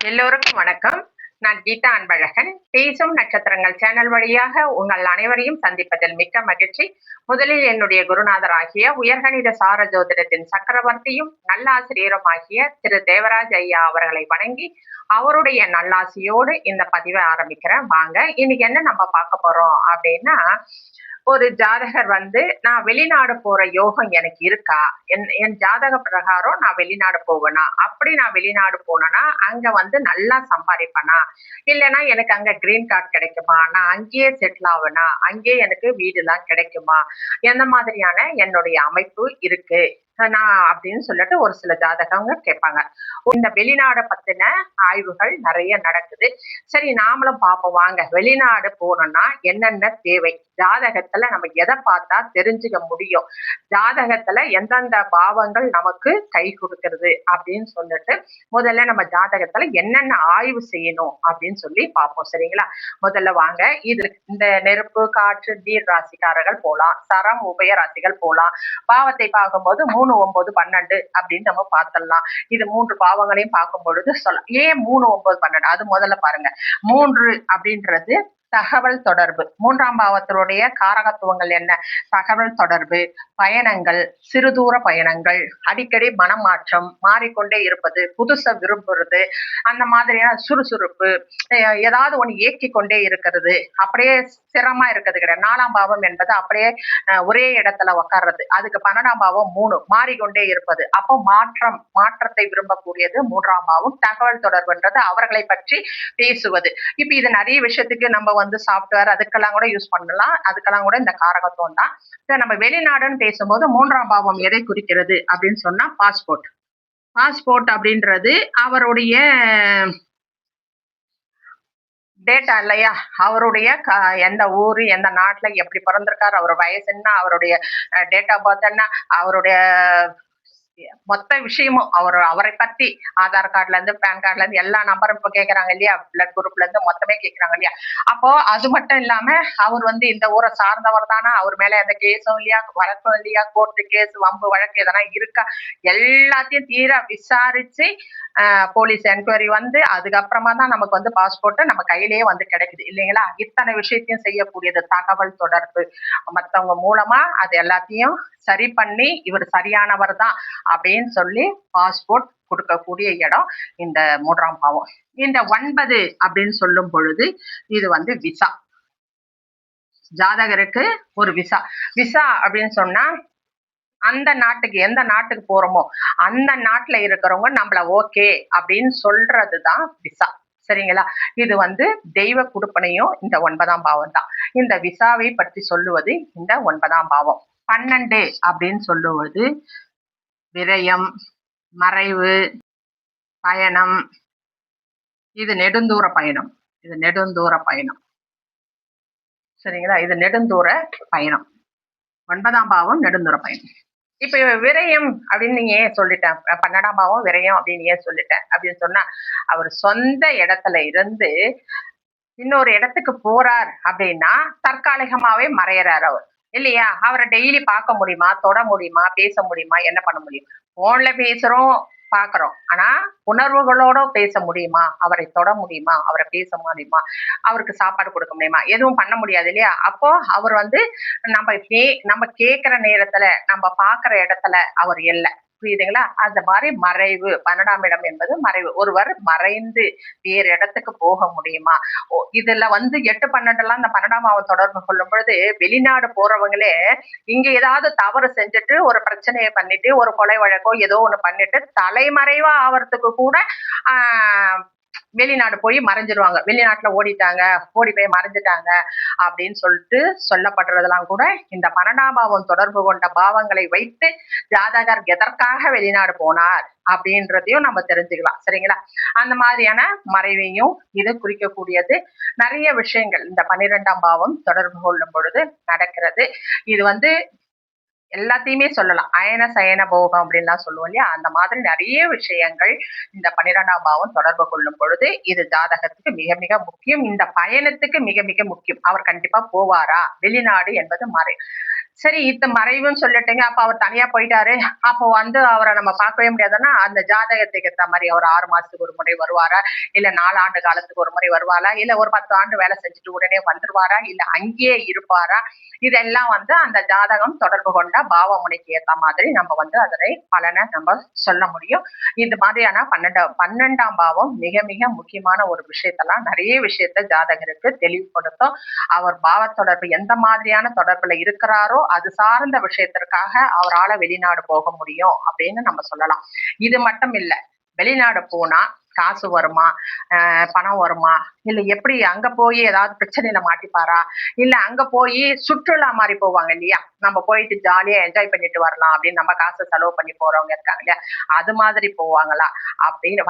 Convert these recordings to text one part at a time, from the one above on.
எல்லோருக்கும் வணக்கம். நான் கீதா அன்பழகன். பேசும் நட்சத்திரங்கள் சேனல் வழியாக உங்கள் அனைவரையும் சந்திப்பதில் மிக்க மகிழ்ச்சி. முதலில் என்னுடைய குருநாதர் ஆகிய உயர்கணித சார ஜோதிடத்தின் சக்கரவர்த்தியும் நல்லாசிரியரும் ஆகிய திரு தேவராஜ் ஐயா அவர்களை வணங்கி அவருடைய நல்லாசியோடு இந்த பதிவை ஆரம்பிக்கிறேன். வாங்க, இன்னைக்கு என்ன நம்ம பார்க்க போறோம் அப்படின்னா, ஒரு ஜாதகர் நான் வெளிநாடு போற யோகம் எனக்கு இருக்கா, என் ஜாதக பிரகாரம் நான் வெளிநாடு போவேனா, அப்படி நான் வெளிநாடு போனேன்னா அங்க நல்லா சம்பாதிப்பேனா, இல்லைன்னா எனக்கு அங்க கிரீன் கார்டு கிடைக்குமா, நான் அங்கேயே செட்டில் ஆவேனா, அங்கேயே எனக்கு வீடு எல்லாம் கிடைக்குமா, எந்த மாதிரியான என்னுடைய அமைப்பு இருக்கு நான் அப்படின்னு சொல்லிட்டு ஒரு சில ஜாதகங்க கேட்பாங்க. இந்த வெளிநாடு பத்தின ஆய்வுகள் நிறைய நடக்குது. சரி, நாமளும் பார்ப்போம் வாங்க. வெளிநாடு போனோம்னா என்னென்ன தேவை, ஜாதகத்துல நம்ம எதை பார்த்தா தெரிஞ்சுக்க முடியும், ஜாதகத்துல எந்தெந்த பாவங்கள் நமக்கு கை கொடுக்கிறது அப்படின்னு சொல்லிட்டு முதல்ல நம்ம ஜாதகத்துல என்னென்ன ஆய்வு செய்யணும் அப்படின்னு சொல்லி பார்ப்போம். சரிங்களா? முதல்ல வாங்க, இது இந்த நெருப்பு, காற்று, நீர் ராசிக்காரர்கள் போலாம், சரம், உபய ராசிகள் போலாம். பாவத்தை பார்க்கும்போது 3, 9, 12 அப்படின்னு நம்ம பார்த்துடலாம். இது 3 பாவங்களையும் பார்க்கும் பொழுது சொல்லலாம். ஏன் 3, 9, 12? அது முதல்ல பாருங்க. 3 அப்படின்றது தகவல் தொடர்பு. 3ஆம் பாவத்தினுடைய காரகத்துவங்கள் என்ன? தகவல் தொடர்பு, பயணங்கள், சிறுதூர பயணங்கள், அடிக்கடி மனமாற்றம், மாறிக்கொண்டே இருப்பது, புதுசா விரும்புறது, அந்த மாதிரியான சுறுசுறுப்பு, ஏதாவது ஒண்ணு இயக்கி கொண்டே இருக்கிறது, அப்படியே ஸ்திரமா இருக்கிறது கிடையாது. 4ஆம் பாவம் என்பது அப்படியே ஒரே இடத்துல உட்கார்றது. அதுக்கு 12ஆம் பாவம் 3, மாறிக்கொண்டே இருப்பது. அப்போ மாற்றத்தை விரும்பக்கூடியது 3ஆம் பாவம். தகவல் தொடர்புன்றது அவர்களை பற்றி பேசுவது. இப்ப இது நிறைய விஷயத்துக்கு நம்ம சாஃப்ட்வேர் அதுக்கெல்லாம் கூட யூஸ் பண்ணலாம். அதுக்கெல்லாம் கூட இந்த காரகத்துவம் தான். நம்ம வெளிநாடுன்னு பேசும்போது 3ஆம் பாவம் எதை குறிக்கிறது அப்படின்னு சொன்னா பாஸ்போர்ட் அப்படின்றது அவருடைய டேட்டா இல்லையா, அவருடைய எந்த ஊரு, எந்த நாட்டுல எப்படி பிறந்திருக்காரு, அவர் வயசு என்ன, அவருடைய டேட் ஆஃப் பர்த் என்ன, அவருடைய மொத்த விஷயமும் அவரை பத்தி ஆதார் கார்டுல இருந்து, பேன் கார்டுல இருந்து எல்லா நம்பரும் இப்ப கேக்குறாங்க இல்லையா, பிளட் குரூப்ல இருந்து மொத்தமே கேக்குறாங்க இல்லையா. அப்போ அது மட்டும் இல்லாம அவர் இந்த ஊரை சார்ந்தவர் தானா, அவர் மேல எந்த கேஸும் இல்லையா, வழக்கும் இல்லையா, கோர்ட்டு கேஸ், வம்பு வழக்கு எதனா இருக்கா, எல்லாத்தையும் தீர விசாரிச்சு போலீஸ் என்கொயரி அதுக்கப்புறமா தான் நமக்கு பாஸ்போர்ட் நம்ம கையிலேயே கிடைக்குது இல்லைங்களா. இத்தனை விஷயத்தையும் செய்யக்கூடியது தகவல் தொடர்பு. மத்தவங்க மூலமா அது எல்லாத்தையும் சரி பண்ணி இவர் சரியானவர் தான் அப்படின்னு சொல்லி பாஸ்போர்ட் கொடுக்கக்கூடிய இடம் இந்த 3ஆம் பாவம். இந்த 9 அப்படின்னு சொல்லும் பொழுது இது விசா. ஜாதகருக்கு ஒரு விசா அப்படின்னு சொன்னா அந்த நாட்டுக்கு, எந்த நாட்டுக்கு போறோமோ அந்த நாட்டுல இருக்கிறவங்க நம்மள ஓகே அப்படின்னு சொல்றதுதான் விசா. சரிங்களா? இது தெய்வ குடுப்பனையும் இந்த 9ஆம் பாவம் தான். இந்த விசாவை பற்றி சொல்லுவது இந்த 9ஆம் பாவம். 12 அப்படின்னு சொல்லுவது விரயம், மறைவு, பயணம். இது நெடுந்தூர பயணம். சரிங்களா? இது நெடுந்தூர பயணம். 9ஆம் பாவம் நெடுந்தூர பயணம். இப்ப விரயம் அப்படின்னு நீங்க ஏன் சொல்லிட்டேன், 12ஆம் பாவம் விரயம் அப்படின்னு ஏன் சொல்லிட்டேன் அப்படின்னு சொன்னா, அவர் சொந்த இடத்துல இருந்து இன்னொரு இடத்துக்கு போறார் அப்படின்னா தற்காலிகமாவே மறையறாரு அவர் இல்லையா. அவரை டெய்லி பார்க்க முடியுமா, தொட முடியுமா, பேச முடியுமா, என்ன பண்ண முடியும்? போன்ல பேசுறோம், பாக்குறோம். ஆனா உணர்வுகளோட பேச முடியுமா, அவரை தொட முடியுமா, அவரை பேச முடியுமா, அவருக்கு சாப்பாடு கொடுக்க முடியுமா, எதுவும் பண்ண முடியாது இல்லையா. அப்போ அவர் நம்ம கேட்கிற நேரத்துல, நம்ம பாக்குற இடத்துல அவர் இல்லை. புரியுதுங்களா? அந்த மாதிரி மறைவு. 12ஆம் இடம் என்பது மறைவு. ஒருவர் மறைந்து வேறு இடத்துக்கு போக முடியுமா? இதுல 8, 12 எல்லாம் இந்த 12ஆம் பாவம் தொடர்பு கொள்ளும் பொழுது வெளிநாடு போறவங்களே இங்க ஏதாவது தவறு செஞ்சுட்டு ஒரு பிரச்சனையை பண்ணிட்டு ஒரு கொலை வழக்கோ ஏதோ ஒண்ணு பண்ணிட்டு தலைமறைவா ஆவறதுக்கு கூட வெளிநாடு போய் மறைஞ்சிருவாங்க. வெளிநாட்டுல ஓடி போய் மறைஞ்சிட்டாங்க அப்படின்னு சொல்லிட்டு சொல்லப்படுறதெல்லாம் கூட இந்த 12ஆம் பாவம் தொடர்பு கொண்ட பாவங்களை வைத்து ஜாதகர் எதற்காக வெளிநாடு போனார் அப்படின்றதையும் நம்ம தெரிஞ்சுக்கலாம். சரிங்களா? அந்த மாதிரியான மறைவையும் இது குறிக்கக்கூடியது. நிறைய விஷயங்கள் இந்த 12ஆம் பாவம் தொடர்பு கொள்ளும் பொழுது நடக்கிறது. இது எல்லாத்தையுமே சொல்லலாம். அயன சயன போகம் அப்படின்லாம் சொல்லுவோம் இல்லையா. அந்த மாதிரி நிறைய விஷயங்கள் இந்த 12ஆம் பாவம் தொடர்பு கொள்ளும் பொழுது இது ஜாதகத்துக்கு மிக மிக முக்கியம். இந்த பயணத்துக்கு மிக மிக முக்கியம். அவர் கண்டிப்பா போவாரா, வெளிநாடு என்பது சரி மறைவுன்னு சொல்லிட்டீங்க. அப்ப அவர் தனியா போயிட்டாரு. அப்போ வந்து அவர நம்ம பார்க்கவே முடியாதுன்னா, அந்த ஜாதகத்துக்கு ஏத்த மாரி அவர் 6 மாசத்துக்கு ஒரு முறை வருவாரா? இல்ல 4 ஆண்டு காலத்துக்கு ஒரு முறை வருவாரா? இல்ல ஒரு 10 ஆண்டு வேலை செஞ்சுட்டு உடனே வந்துருவாரா? இல்ல அங்கேயே இருப்பாரா? இதெல்லாம் வந்து அந்த ஜாதகம் தொடர்பு கொண்ட பாவமுனைக்கு ஏத்த மாதிரி நம்ம வந்து அதனை பலனை நம்ம சொல்ல முடியும். இது மாதிரியான 12ஆம் பாவம் மிக மிக முக்கியமான ஒரு விஷயத்தெல்லாம் நிறைய விஷயத்த ஜாதகருக்கு தெளிவுபடுத்தும். அவர் பாவ தொடர்பு எந்த மாதிரியான தொடர்புல இருக்கிறாரோ அது சார்ந்த விஷயத்திற்காக அவரால வெளிநாடு போக முடியும் அப்படின்னு நம்ம சொல்லலாம். இது மட்டும் இல்ல, வெளிநாடு போனா காசு வருமா, பணம் வருமா, இல்ல எப்படி அங்க போய் ஏதாவது பிரச்சனையில மாட்டிப்பாரா, இல்ல அங்க போய் சுற்றுலா மாதிரி போவாங்க இல்லையா, நம்ம போயிட்டு ஜாலியா என்ஜாய் பண்ணிட்டு வரலாம் அப்படின்னு நம்ம காசு செலவு பண்ணி போறவங்க இருக்காங்க இல்லையா, அது மாதிரி போவாங்களா, அப்படின்னு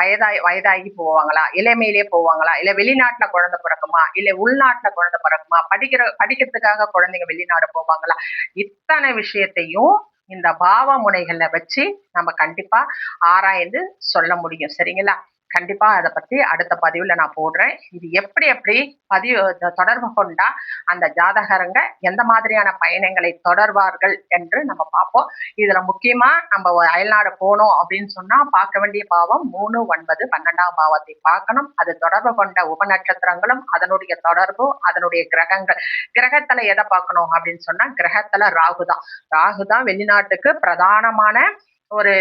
வயதாகி போவாங்களா, இளமையிலே போவாங்களா, இல்ல வெளிநாட்டுல குழந்தை பிறக்குமா, இல்ல உள்நாட்டுல குழந்தை பிறக்குமா, படிக்கிறதுக்காக குழந்தைங்க வெளிநாடு போவாங்களா, இத்தனை விஷயத்தையும் இந்த பாவ முனைகள்ல வச்சு நம்ம கண்டிப்பா ஆராய்ந்து சொல்ல முடியும். சரிங்களா? கண்டிப்பா அதை பத்தி அடுத்த பதிவுல நான் போடுறேன். இது எப்படி தொடர்பு கொண்டா அந்த ஜாதகருங்க எந்த மாதிரியான பயணங்களை தொடர்வார்கள் என்று நம்ம பார்ப்போம். இதுல முக்கியமா நம்ம அயல்நாடு போனோம் அப்படின்னு சொன்னா பார்க்க வேண்டிய பாவம் 3, 9, 12ஆம் பாவத்தை பார்க்கணும். அது தொடர்பு கொண்ட உபநட்சத்திரங்களும் அதனுடைய தொடர்பும் அதனுடைய கிரகத்துல எதை பார்க்கணும் அப்படின்னு சொன்னா கிரகத்துல ராகுதான் வெளிநாட்டுக்கு பிரதானமான ஒரு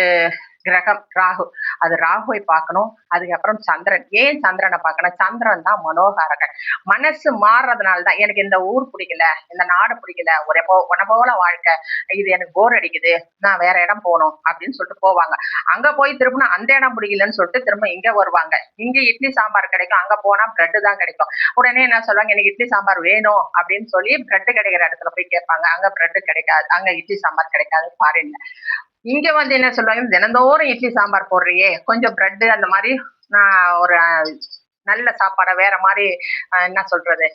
கிரகம் ராகு. அது ராகுவை பார்க்கணும். அதுக்கப்புறம் சந்திரன். ஏன் சந்திரனை பார்க்கணும்? சந்திரன் தான் மனோகாரகன். மனசு மாறுறதுனாலதான் எனக்கு இந்த ஊர் பிடிக்கல, இந்த நாடு பிடிக்கல, உன போல வாழ்க்கை, இது எனக்கு போர் அடிக்குது, நான் வேற இடம் போகணும் அப்படின்னு சொல்லிட்டு போவாங்க. அங்க போய் திரும்ப அந்த இடம் பிடிக்கலன்னு சொல்லிட்டு திரும்ப இங்க வருவாங்க. இங்க இட்லி சாம்பார் கிடைக்கும், அங்க போனா பிரெட் தான் கிடைக்கும். உடனே என்ன சொல்லுவாங்க, எனக்கு இட்லி சாம்பார் வேணும் அப்படின்னு சொல்லி பிரெட் கிடைக்கிற இடத்துல போய் கேட்பாங்க. அங்க பிரெட் கிடைக்காது, அங்க இட்லி சாம்பார் கிடைக்காது ஃபாரின்ல. இங்க வந்து என்ன சொல்லுவாங்க, தினந்தோறும் இட்லி சாம்பார் போடுறியே, கொஞ்சம் பிரெட் அந்த மாதிரி நான் ஒரு நல்ல சாப்பாடை வேற மாதிரி என்ன சொல்றது,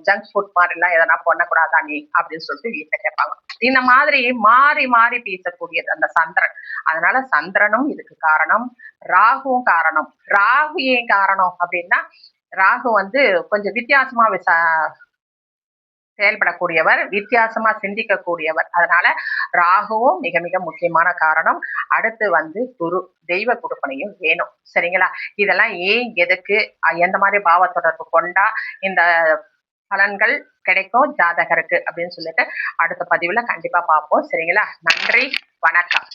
ஜங்க் ஃபுட் மாதிரி எல்லாம் எதனா பண்ணக்கூடாதா நீ அப்படின்னு சொல்லிட்டு வீட்டுல கேட்பாங்க. இந்த மாதிரி மாறி மாறி பேசக்கூடியது அந்த சந்திரன். அதனால சந்திரனும் இதுக்கு காரணம், ராகுவும் காரணம். ராகு ஏன் காரணம் அப்படின்னா, ராகு வந்து கொஞ்சம் வித்தியாசமா செயல்படக்கூடியவர், வித்தியாசமா சிந்திக்கக்கூடியவர். அதனால ராகுவும் மிக மிக முக்கியமான காரணம். அடுத்து வந்து குரு, தெய்வ கொடுப்பனையும் வேணும். சரிங்களா? இதெல்லாம் ஏன், எதுக்கு, எந்த மாதிரி பாவ தொடர்பு கொண்டா இந்த பலன்கள் கிடைக்கும் ஜாதகருக்கு அப்படின்னு சொல்லிட்டு அடுத்த பதிவுல கண்டிப்பா பார்ப்போம். சரிங்களா? நன்றி, வணக்கம்.